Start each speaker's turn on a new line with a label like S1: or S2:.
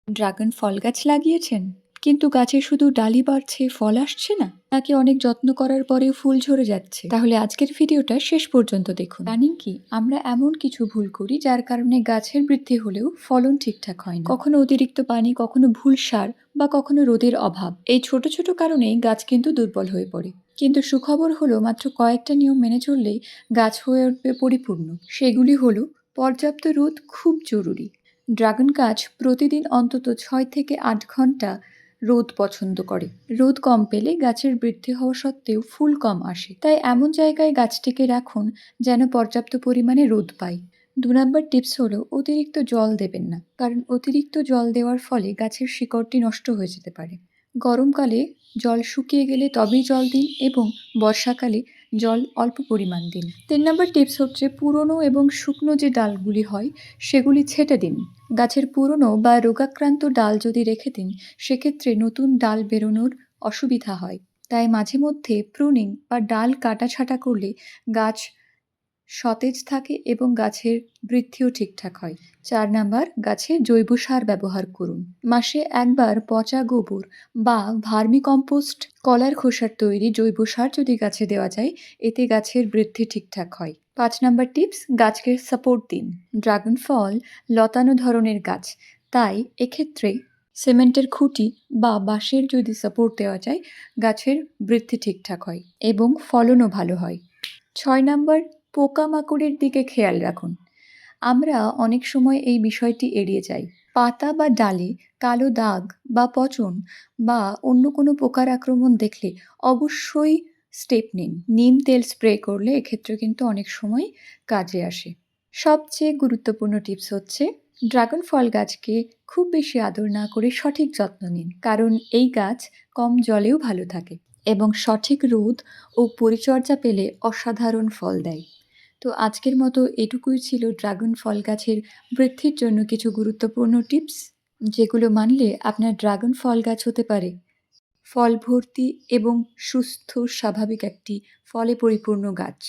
S1: Dragon ফল গাছ লাগিয়েছেন, কিন্তু গাছে শুধু ডালি বাড়ছে, ফল আসছে না, নাকি অনেক যত্ন করার পরেও ফুল ঝরে যাচ্ছে? তাহলে আজকের ভিডিওটা শেষ পর্যন্ত দেখুন। জানেন কি, আমরা এমন কিছু ভুল করি যার কারণে গাছের বৃদ্ধি হলেও ফলন ঠিকঠাক হয় না। কখনো অতিরিক্ত পানি, কখনো ভুল সার, বা কখনো রোদের অভাব। এই ছোট ছোট কারণেই গাছ কিন্তু দুর্বল হয়ে পড়ে। কিন্তু সুখবর হলো, মাত্র কয়েকটা নিয়ম মেনে চললেই গাছ হয়ে উঠবে পরিপূর্ণ। সেগুলি হলো: পর্যাপ্ত রোদ খুব জরুরি। ড্রাগন গাছ প্রতিদিন অন্তত 6 থেকে 8 ঘন্টা রোদ পছন্দ করে। রোদ কম পেলে গাছের বৃদ্ধি হওয়া সত্ত্বেও ফুল কম আসে, তাই এমন জায়গায় গাছটিকে রাখুন যেন পর্যাপ্ত পরিমাণে রোদ পায়। 2 নম্বর টিপস হলো, অতিরিক্ত জল দেবেন না, কারণ অতিরিক্ত জল দেওয়ার ফলে গাছের শিকড়টি নষ্ট হয়ে যেতে পারে। গরমকালে জল শুকিয়ে গেলে তবেই জল দিন, এবং বর্ষাকালে জল অল্প পরিমাণ দিন। 3 নম্বর টিপস হচ্ছে, পুরনো এবং শুকনো যে ডালগুলি হয় সেগুলি ছেঁটে দিন। গাছের পুরনো বা রোগাক্রান্ত ডাল যদি রেখে দিন, সেক্ষেত্রে নতুন ডাল বেরোনোর অসুবিধা হয়। তাই মাঝে মধ্যে প্রুনিং বা ডাল কাটাছাঁটা করলে গাছ সতেজ থাকে এবং গাছের বৃদ্ধিও ঠিকঠাক হয়। 4 নম্বর, গাছে জৈব সার ব্যবহার করুন। মাসে একবার পচা গোবর বা ভার্মি কম্পোস্ট, কলার খোসার তৈরি জৈব সার যদি গাছে দেওয়া যায়, এতে গাছের বৃদ্ধি ঠিকঠাক হয়। 5 নম্বর টিপস, গাছকে সাপোর্ট দিন। ড্রাগন ফল লতানো ধরনের গাছ, তাই এক্ষেত্রে সিমেন্টের খুঁটি বা বাঁশের যদি সাপোর্ট দেওয়া যায়, গাছের বৃদ্ধি ঠিকঠাক হয় এবং ফলনও ভালো হয়। 6 নম্বর, পোকামাকড়ের দিকে খেয়াল রাখুন। আমরা অনেক সময় এই বিষয়টি এড়িয়ে যাই। পাতা বা ডালে কালো দাগ বা পচন বা অন্য কোনো পোকার আক্রমণ দেখলে অবশ্যই স্টেপ নিন। নিম তেল স্প্রে করলে এক্ষেত্রে কিন্তু অনেক সময় কাজে আসে। সবচেয়ে গুরুত্বপূর্ণ টিপস হচ্ছে, ড্রাগন ফল গাছকে খুব বেশি আদর না করে সঠিক যত্ন নিন, কারণ এই গাছ কম জলেও ভালো থাকে এবং সঠিক রোদ ও পরিচর্যা পেলে অসাধারণ ফল দেয়। তো আজকের মতো এটুকুই ছিল ড্রাগন ফল গাছের বৃদ্ধির জন্য কিছু গুরুত্বপূর্ণ টিপস, যেগুলো মানলে আপনার ড্রাগন ফল গাছ হতে পারে ফল ভর্তি এবং সুস্থ, স্বাভাবিক একটি ফলে পরিপূর্ণ গাছ।